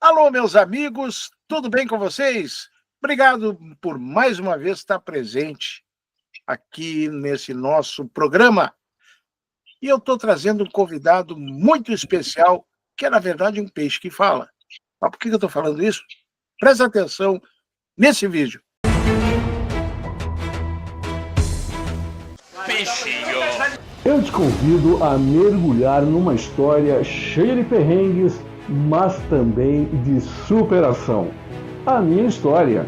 Alô, meus amigos, tudo bem com vocês? Obrigado por mais uma vez estar presente aqui nesse nosso programa. E eu estou trazendo um convidado muito especial, que é, na verdade, um peixe que fala. Mas por que eu estou falando isso? Presta atenção nesse vídeo. Peixinho. Eu te convido a mergulhar numa história cheia de perrengues, mas também de superação. A minha história.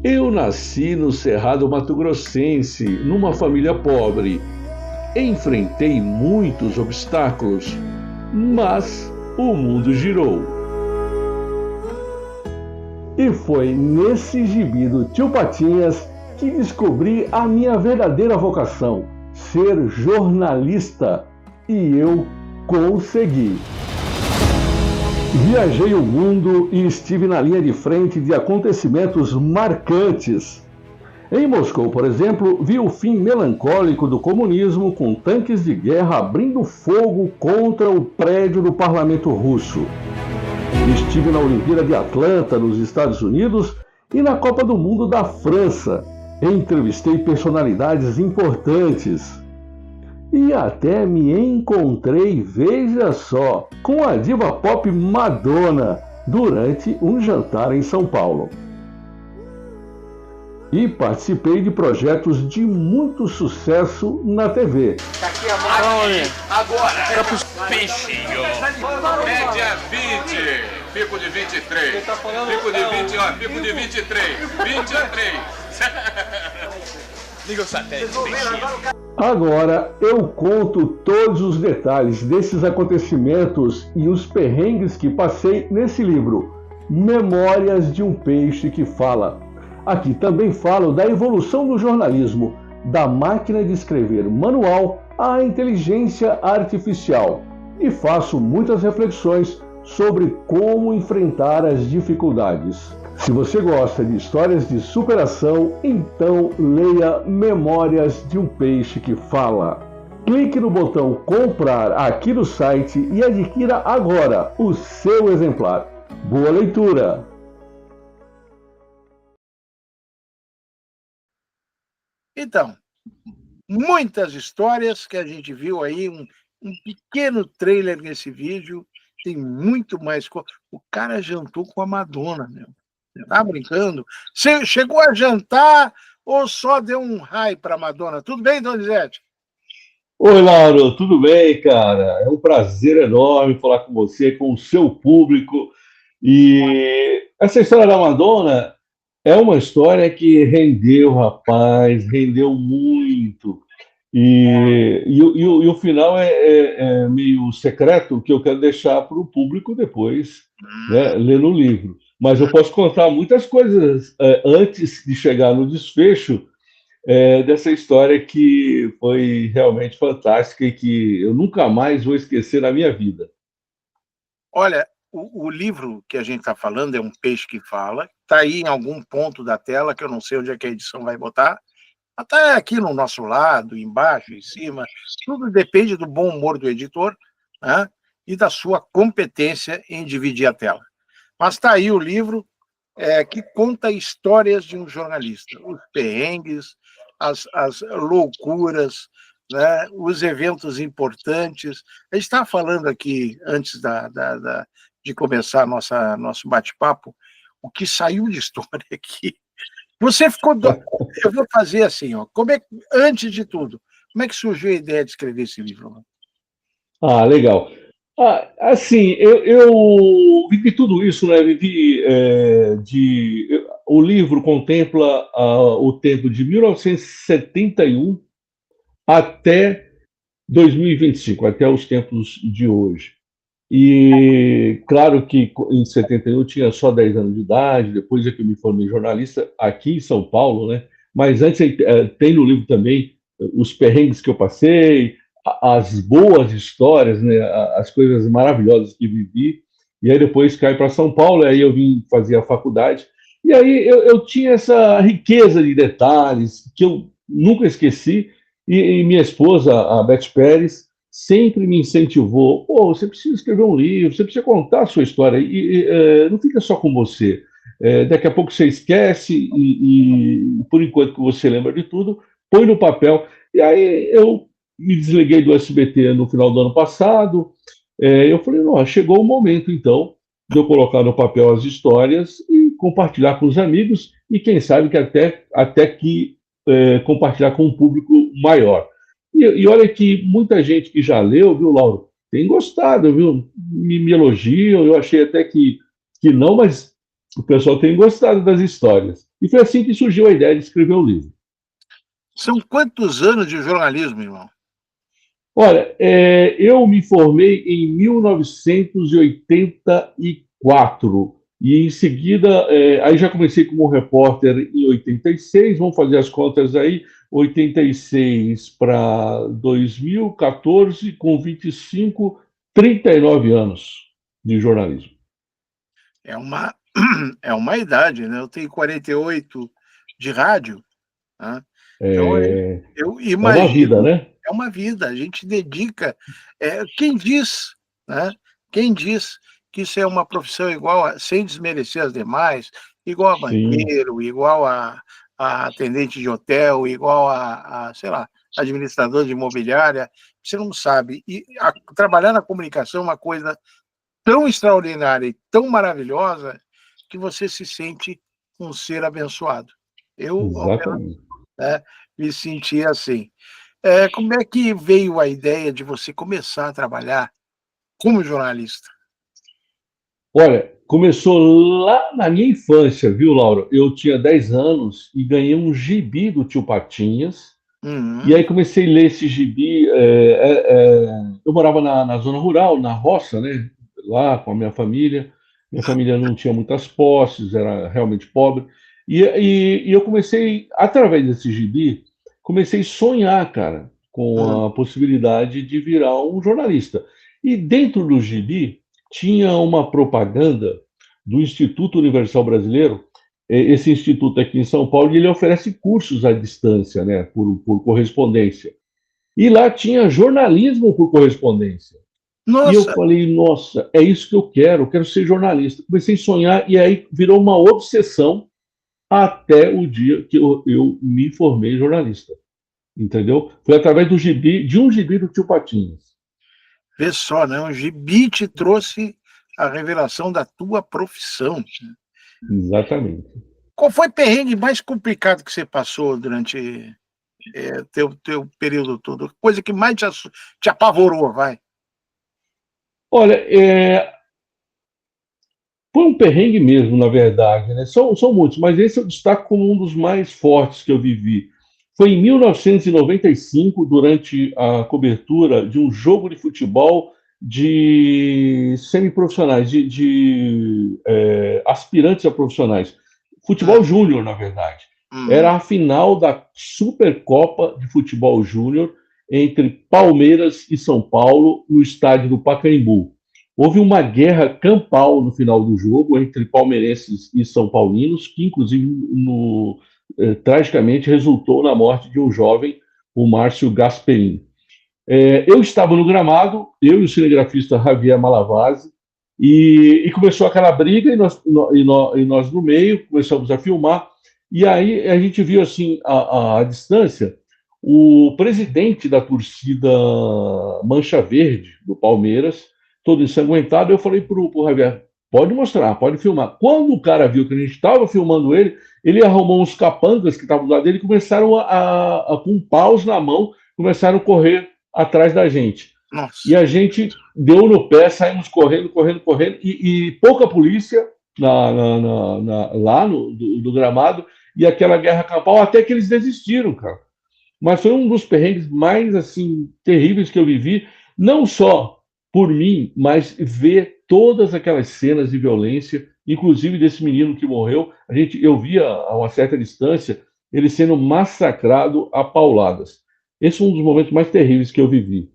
Eu nasci no Cerrado Mato-Grossense, numa família pobre. Enfrentei muitos obstáculos, mas o mundo girou. E foi nesse gibi do Tio Patinhas que descobri a minha verdadeira vocação, ser jornalista, e eu consegui. Viajei o mundo e estive na linha de frente de acontecimentos marcantes. Em Moscou, por exemplo, vi o fim melancólico do comunismo com tanques de guerra abrindo fogo contra o prédio do parlamento russo. Estive na Olimpíada de Atlanta, nos Estados Unidos, e na Copa do Mundo da França. Entrevistei personalidades importantes. E até me encontrei, veja só, com a diva pop Madonna durante um jantar em São Paulo. E participei de projetos de muito sucesso na TV. Aqui, agora, peixinho. Média 20. Pico de 23. Pico de 20, ó. Pico de 23. 23. Liga o satélite, peixinho. Agora eu conto todos os detalhes desses acontecimentos e os perrengues que passei nesse livro, Memórias de um Peixe que Fala. Aqui também falo da evolução do jornalismo, da máquina de escrever manual à inteligência artificial, e faço muitas reflexões sobre como enfrentar as dificuldades. Se você gosta de histórias de superação, então leia Memórias de um Peixe que Fala. Clique no botão comprar aqui no site e adquira agora o seu exemplar. Boa leitura! Então, muitas histórias que a gente viu aí, um pequeno trailer nesse vídeo, tem muito mais coisa. O cara jantou com a Madonna, meu. Você tá brincando? Você chegou a jantar ou só deu um hi para a Madonna? Tudo bem, Donizete? Oi, Lauro, tudo bem, cara? É um prazer enorme falar com você, com o seu público. E essa história da Madonna é uma história que rendeu, rapaz, rendeu muito. E o final é meio secreto, que eu quero deixar para o público depois, né, ler no livro. Mas eu posso contar muitas coisas antes de chegar no desfecho dessa história que foi realmente fantástica e que eu nunca mais vou esquecer na minha vida. Olha, o livro que a gente está falando é Um Peixe que Fala. Está aí em algum ponto da tela, que eu não sei onde é que a edição vai botar. Até aqui no nosso lado, embaixo, em cima. Tudo depende do bom humor do editor, né, e da sua competência em dividir a tela. Mas está aí o livro que conta histórias de um jornalista. Os perrengues, as loucuras, né, os eventos importantes. A gente estava falando aqui, antes de começar nosso bate-papo, o que saiu de história aqui. Você ficou... Eu vou fazer assim, ó. Antes de tudo, como é que surgiu a ideia de escrever esse livro? Ah, legal. Assim, eu vivi tudo isso, né? O livro contempla o tempo de 1971 até 2025, até os tempos de hoje. E claro que em 71 eu tinha só 10 anos de idade, depois é que eu me formei jornalista aqui em São Paulo, né? mas antes tem no livro também os perrengues que eu passei, as boas histórias, né, as coisas maravilhosas que vivi, e aí depois caí para São Paulo, aí eu vim fazer a faculdade, e aí eu tinha essa riqueza de detalhes que eu nunca esqueci, e minha esposa, a Beth Pérez, sempre me incentivou, pô, você precisa escrever um livro, você precisa contar a sua história, não fica só com você, daqui a pouco você esquece, por enquanto que você lembra de tudo, põe no papel. E aí eu me desliguei do SBT no final do ano passado. Eu falei, não, chegou o momento, então, de eu colocar no papel as histórias e compartilhar com os amigos, e quem sabe que até que compartilhar com um público maior. E olha que muita gente que já leu, viu, Lauro, tem gostado, viu? Me elogiam, eu achei até que não, mas o pessoal tem gostado das histórias. E foi assim que surgiu a ideia de escrever o livro. São quantos anos de jornalismo, irmão? Olha, eu me formei em 1984 e em seguida, aí já comecei como repórter em 86, vamos fazer as contas aí, 86 para 2014, com 25, 39 anos de jornalismo. É uma, é uma idade, né? Eu tenho 48 de rádio, né? Então, eu É uma vida, imagino, né? é uma vida, a gente dedica. Quem diz, né? Quem diz que isso é uma profissão igual, sem desmerecer as demais, igual a Sim, banqueiro, igual a atendente de hotel, igual sei lá, administrador de imobiliária, você não sabe. E trabalhar na comunicação é uma coisa tão extraordinária e tão maravilhosa que você se sente um ser abençoado. Eu, ao menos, exatamente. né, me senti assim. Como é que veio a ideia de você começar a trabalhar como jornalista? Olha, começou lá na minha infância, viu, Laura? Eu tinha 10 anos e ganhei um gibi do Tio Patinhas. E Uhum. aí comecei a ler esse gibi. Eu morava na zona rural, na roça, né? Lá com a minha família. Minha família não tinha muitas posses, era realmente pobre. E eu comecei, através desse gibi, comecei a sonhar, cara, com Hum. a possibilidade de virar um jornalista. E dentro do gibi tinha uma propaganda do Instituto Universal Brasileiro. Esse instituto aqui em São Paulo, ele oferece cursos à distância, né, por correspondência. E lá tinha jornalismo por correspondência. E eu Nossa, falei, nossa, é isso que eu quero ser jornalista. Comecei a sonhar e aí virou uma obsessão até o dia que eu me formei jornalista. Entendeu? Foi através do gibi, de um gibi do Tio Patinhas. vê só, né? Um gibi te trouxe a revelação da tua profissão. Exatamente. Qual foi o perrengue mais complicado que você passou durante teu período todo? Coisa que mais te apavorou, vai? Olha, foi um perrengue mesmo, na verdade, né? São muitos, mas esse eu destaco como um dos mais fortes que eu vivi. Foi em 1995, durante a cobertura de um jogo de futebol de semiprofissionais, de aspirantes a profissionais. Hum, Futebol júnior, na verdade. uhum. Era a final da Supercopa de Futebol Júnior entre Palmeiras e São Paulo, no estádio do Pacaembu. Houve uma guerra campal no final do jogo entre palmeirenses e são paulinos, que inclusive tragicamente resultou na morte de um jovem, o Márcio Gasperini. Eu estava no gramado, eu e o cinegrafista Javier Malavasi, e começou aquela briga, e nós no meio começamos a filmar, e aí a gente viu assim, à distância, o presidente da torcida Mancha Verde, do Palmeiras, todo ensanguentado. Eu falei para o Javier, pode mostrar, pode filmar. Quando o cara viu que a gente estava filmando ele arrumou uns capangas que estavam do lado dele e começaram com paus na mão, começaram a correr atrás da gente. Nossa. E a gente deu no pé, saímos correndo, e pouca polícia lá do gramado, e aquela guerra campal, até que eles desistiram, cara. Mas foi um dos perrengues mais assim terríveis que eu vivi, não só por mim, mas ver todas aquelas cenas de violência, inclusive desse menino que morreu. Eu via a uma certa distância ele sendo massacrado a pauladas. Esse é um dos momentos mais terríveis que eu vivi.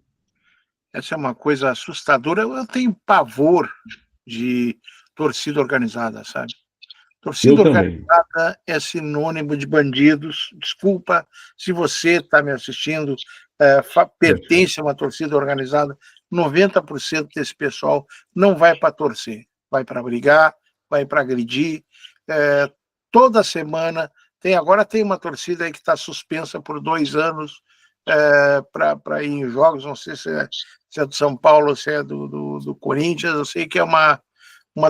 Essa é uma coisa assustadora. Eu tenho pavor de torcida organizada, sabe? Torcida Eu também. organizada é sinônimo de bandidos. Desculpa se você está me assistindo, pertence a uma torcida organizada. 90% desse pessoal não vai para torcer, vai para brigar, vai para agredir. Toda semana agora tem uma torcida aí que está suspensa por 2 anos para ir em jogos. Não sei se é do São Paulo, se é do Corinthians. Eu sei que é uma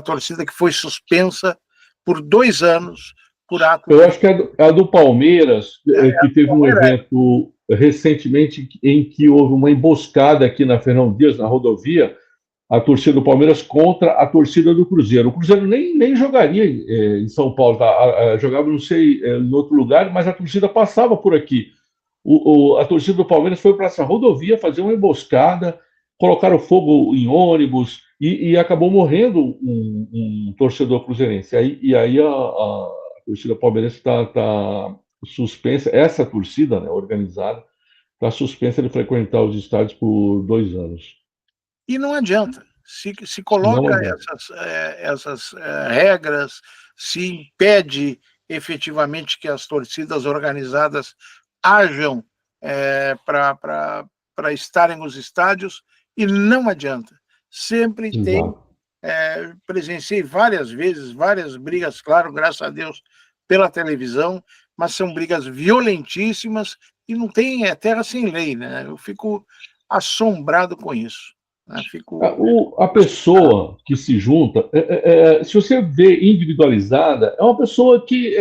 torcida que foi suspensa por 2 anos por ato. Eu acho que é a do Palmeiras, que teve um evento recentemente em que houve uma emboscada aqui na Fernão Dias, na rodovia, a torcida do Palmeiras contra a torcida do Cruzeiro. O Cruzeiro nem jogaria em São Paulo, tá? Jogava, não sei, em outro lugar, mas a torcida passava por aqui. A torcida do Palmeiras foi para essa rodovia fazer uma emboscada, colocaram fogo em ônibus e acabou morrendo um torcedor cruzeirense. E aí a torcida palmeirense está suspensa, essa torcida, né, organizada, está suspensa de frequentar os estádios por 2 anos. E não adianta. Se coloca essas regras, se impede efetivamente que as torcidas organizadas hajam para estarem nos estádios, e não adianta. Sempre tem. Presenciei várias vezes, várias brigas, claro, graças a Deus, pela televisão, mas são brigas violentíssimas e não tem terra sem lei, né? Eu fico assombrado com isso. Né? A pessoa que se junta, se você vê individualizada, é uma pessoa que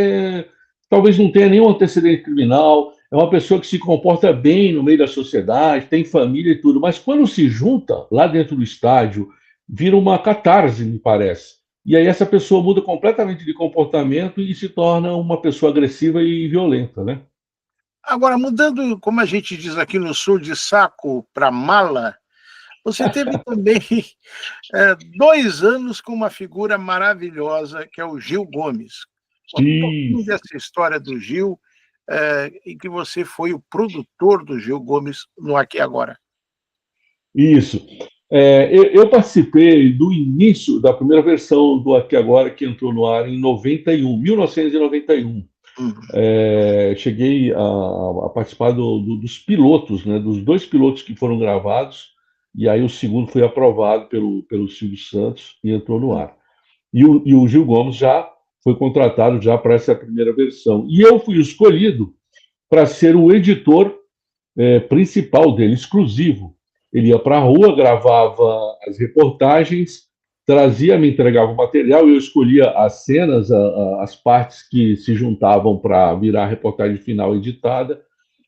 talvez não tenha nenhum antecedente criminal, é uma pessoa que se comporta bem no meio da sociedade, tem família e tudo, mas quando se junta lá dentro do estádio, vira uma catarse, me parece. E aí essa pessoa muda completamente de comportamento e se torna uma pessoa agressiva e violenta, né? Agora, mudando, como a gente diz aqui no sul, de saco para mala, você teve também 2 anos com uma figura maravilhosa, que é o Gil Gomes. Conta um pouquinho dessa história do Gil, em que você foi o produtor do Gil Gomes no Aqui Agora. Isso. Eu participei do início da primeira versão do Aqui Agora, que entrou no ar em 1991. Cheguei a participar dos pilotos, né, dos 2 pilotos que foram gravados, e aí o segundo foi aprovado pelo Silvio Santos e entrou no ar. E o Gil Gomes já foi contratado já para essa primeira versão. E eu fui escolhido para ser o editor principal dele, exclusivo. Ele ia para a rua, gravava as reportagens, me entregava o material, eu escolhia as cenas, as partes que se juntavam para virar a reportagem final editada,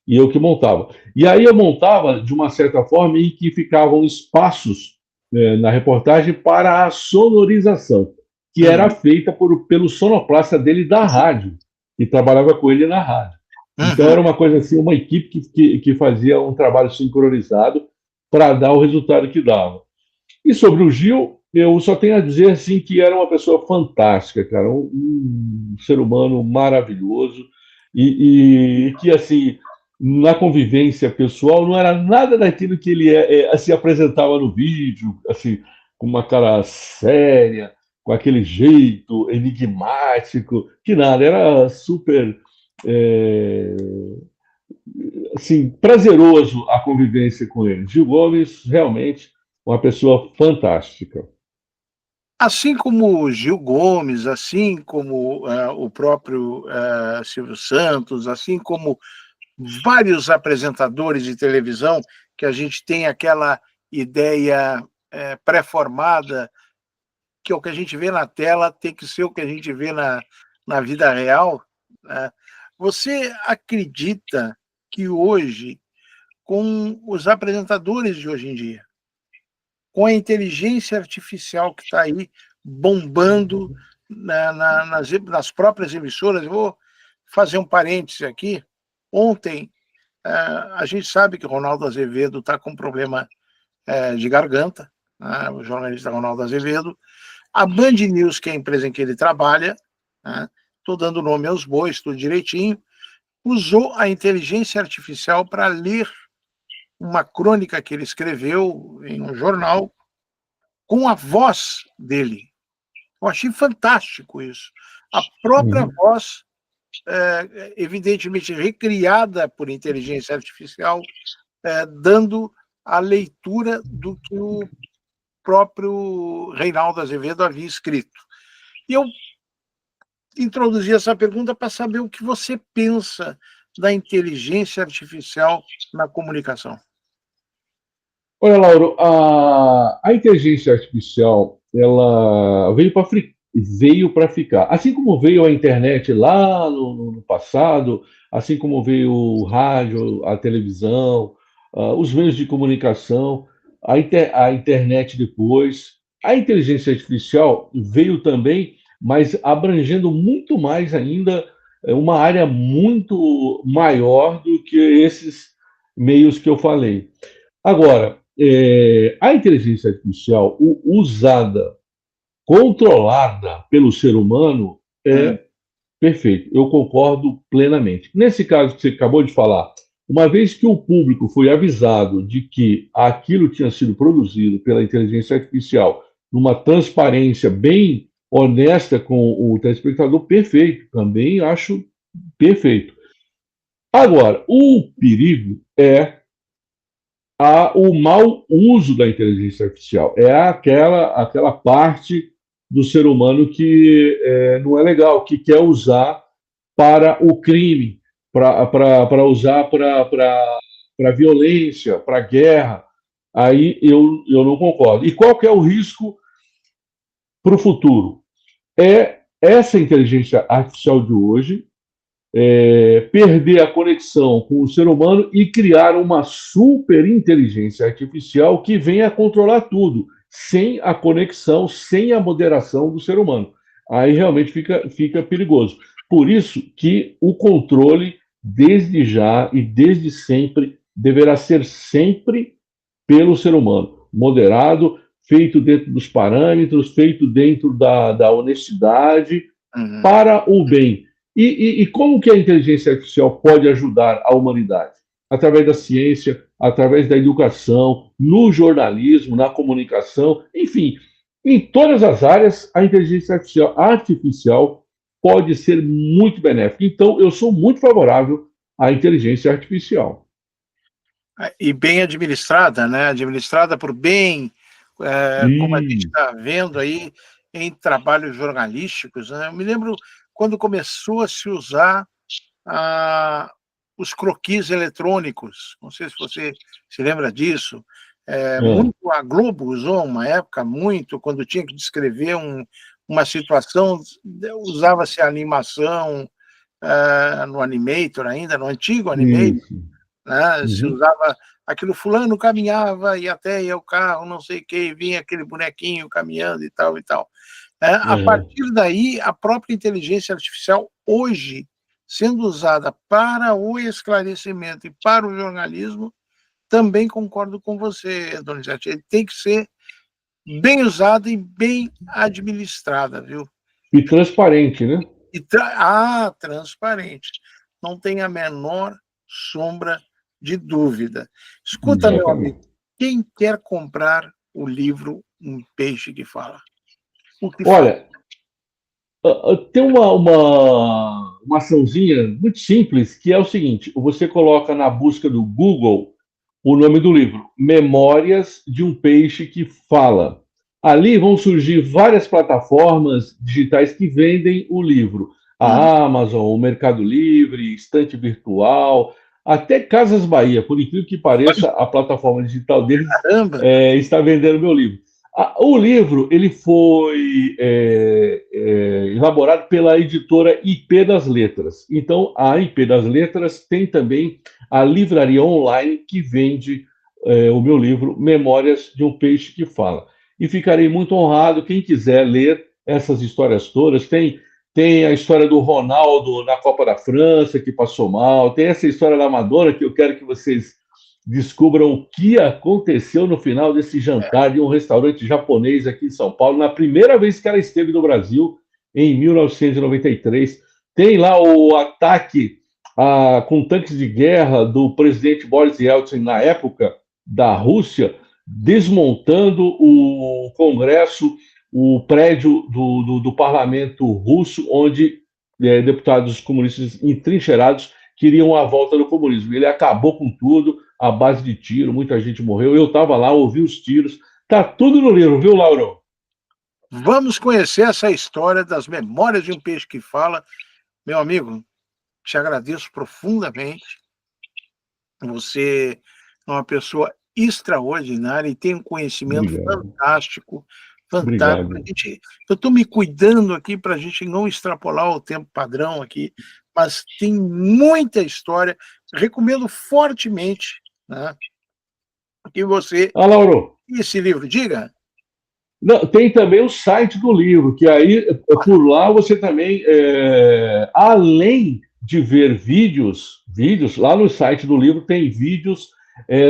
e eu que montava. E aí eu montava de uma certa forma em que ficavam espaços na reportagem para a sonorização, que era feita pelo sonoplasta dele da rádio, que trabalhava com ele na rádio. Então era uma coisa assim, uma equipe que fazia um trabalho sincronizado para dar o resultado que dava. E sobre o Gil, eu só tenho a dizer assim, que era uma pessoa fantástica, cara, um ser humano maravilhoso, e que, assim, na convivência pessoal, não era nada daquilo que ele se apresentava no vídeo, assim, com uma cara séria, com aquele jeito enigmático, que nada, era super assim, prazeroso a convivência com ele. Gil Gomes, realmente, uma pessoa fantástica. Assim como o Gil Gomes, assim como o próprio Silvio Santos, assim como vários apresentadores de televisão, que a gente tem aquela ideia pré-formada, que o que a gente vê na tela tem que ser o que a gente vê na vida real. Você acredita que hoje, com os apresentadores de hoje em dia, com a inteligência artificial que está aí bombando nas próprias emissoras, eu vou fazer um parêntese aqui. Ontem, a gente sabe que o Ronaldo Azevedo está com problema de garganta, né? O jornalista Ronaldo Azevedo. A Band News, que é a empresa em que ele trabalha, estou dando nome aos bois, tudo direitinho, usou a inteligência artificial para ler uma crônica que ele escreveu em um jornal com a voz dele. Eu achei fantástico isso. A própria voz, evidentemente recriada por inteligência artificial, dando a leitura do que o próprio Reinaldo Azevedo havia escrito. E eu introduzi essa pergunta para saber o que você pensa da inteligência artificial na comunicação. Olha, Lauro, a inteligência artificial ela veio para ficar. Assim como veio a internet lá no passado, assim como veio o rádio, a televisão, os meios de comunicação, a internet depois, a inteligência artificial veio também, mas abrangendo muito mais ainda, uma área muito maior do que esses meios que eu falei. Agora, a inteligência artificial usada, controlada pelo ser humano, é perfeito. Eu concordo plenamente. Nesse caso que você acabou de falar, uma vez que o público foi avisado de que aquilo tinha sido produzido pela inteligência artificial numa transparência bem honesta com o telespectador, perfeito. Também acho perfeito. Agora, o perigo é o mau uso da inteligência artificial. É aquela parte do ser humano que não é legal, que quer usar para o crime, para usar para violência, para guerra. Aí eu não concordo. E qual que é o risco para o futuro? É essa inteligência artificial de hoje perder a conexão com o ser humano e criar uma super inteligência artificial que venha controlar tudo, sem a conexão, sem a moderação do ser humano. Aí realmente fica perigoso. Por isso que o controle, desde já e desde sempre, deverá ser sempre pelo ser humano, moderado, feito dentro dos parâmetros, feito dentro da honestidade, para o bem. E como que a inteligência artificial pode ajudar a humanidade? Através da ciência, através da educação, no jornalismo, na comunicação, enfim, em todas as áreas, a inteligência artificial pode ser muito benéfica. Então, eu sou muito favorável à inteligência artificial. E bem administrada, né? Administrada por bem, como a gente está vendo aí em trabalhos jornalísticos, né? Eu me lembro quando começou a se usar os croquis eletrônicos. Não sei se você se lembra disso. Muito, a Globo usou uma época muito, quando tinha que descrever uma situação, usava-se a animação no Animator ainda, no antigo Animator, né? Se usava aquilo, fulano caminhava e até ia o carro, não sei o que, vinha aquele bonequinho caminhando e tal e tal. A partir daí, a própria inteligência artificial, hoje, sendo usada para o esclarecimento e para o jornalismo, também concordo com você, Donizete. Ele tem que ser bem usada e bem administrada, viu? E transparente, né? Transparente. Não tem a menor sombra de dúvida. Escuta, meu amigo, quem quer comprar o livro Um Peixe que Fala? Olha, tem uma açãozinha muito simples, que é o seguinte: você coloca na busca do Google o nome do livro, Memórias de um Peixe que Fala. Ali vão surgir várias plataformas digitais que vendem o livro. A Amazon, o Mercado Livre, Estante Virtual, até Casas Bahia. Por incrível que pareça, a plataforma digital deles está vendendo meu livro. O livro ele foi elaborado pela editora IP das Letras. Então, a IP das Letras tem também a livraria online que vende o meu livro, Memórias de um Peixe que Fala. E ficarei muito honrado, quem quiser ler essas histórias todas. Tem a história do Ronaldo na Copa da França, que passou mal. Tem essa história da Madonna, que eu quero que vocês descubram o que aconteceu no final desse jantar de um restaurante japonês aqui em São Paulo, na primeira vez que ela esteve no Brasil, em 1993. Tem lá o ataque com tanques de guerra do presidente Boris Yeltsin na época da Rússia, desmontando o Congresso, o prédio do parlamento russo, onde deputados comunistas entrincheirados queriam a volta do comunismo. Ele acabou com tudo, à base de tiro, muita gente morreu. Eu estava lá, ouvi os tiros. Tá tudo no livro, viu, Lauro? Vamos conhecer essa história das Memórias de um Peixe que Fala. Meu amigo, te agradeço profundamente. Você é uma pessoa extraordinária e tem um conhecimento fantástico. Fantástico. Eu estou me cuidando aqui para a gente não extrapolar o tempo padrão aqui, mas tem muita história. Recomendo fortemente, né, que você... Lauro. Esse livro, diga. Não, tem também o site do livro, que aí, por lá, você também, além de ver vídeos, lá no site do livro tem vídeos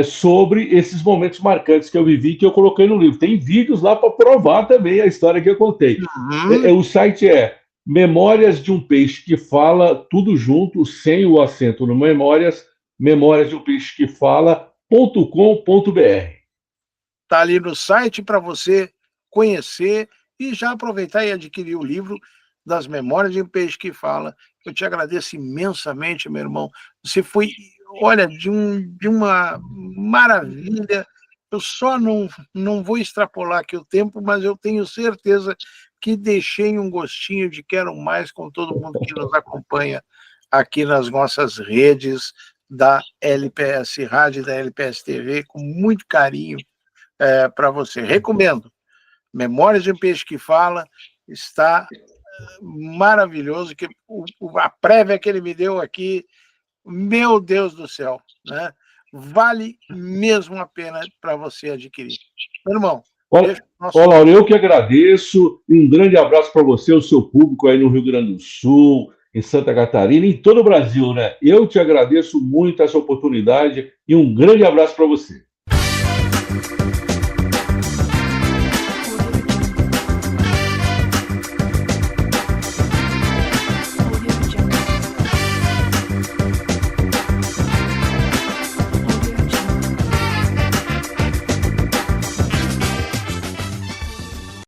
sobre esses momentos marcantes que eu vivi, que eu coloquei no livro. Tem vídeos lá para provar também a história que eu contei. O site é Memórias de um Peixe que Fala, tudo junto, sem o acento no Memórias, Memórias de um Peixe que Fala.com.br. Está ali no site para você conhecer e já aproveitar e adquirir o livro das Memórias de um Peixe que Fala. Eu te agradeço imensamente, meu irmão. Você foi, olha, de uma maravilha. Eu só não vou extrapolar aqui o tempo, mas eu tenho certeza que deixei um gostinho de quero mais com todo mundo que nos acompanha aqui nas nossas redes da LPS Rádio e da LPS TV, com muito carinho para você. Recomendo. Memórias de um Peixe que Fala, está maravilhoso, que a prévia que ele me deu aqui, meu Deus do céu, né? Vale mesmo a pena para você adquirir. Meu irmão, Lauro, eu que agradeço, um grande abraço para você, o seu público aí no Rio Grande do Sul, em Santa Catarina, em todo o Brasil, né? Eu te agradeço muito essa oportunidade e um grande abraço para você.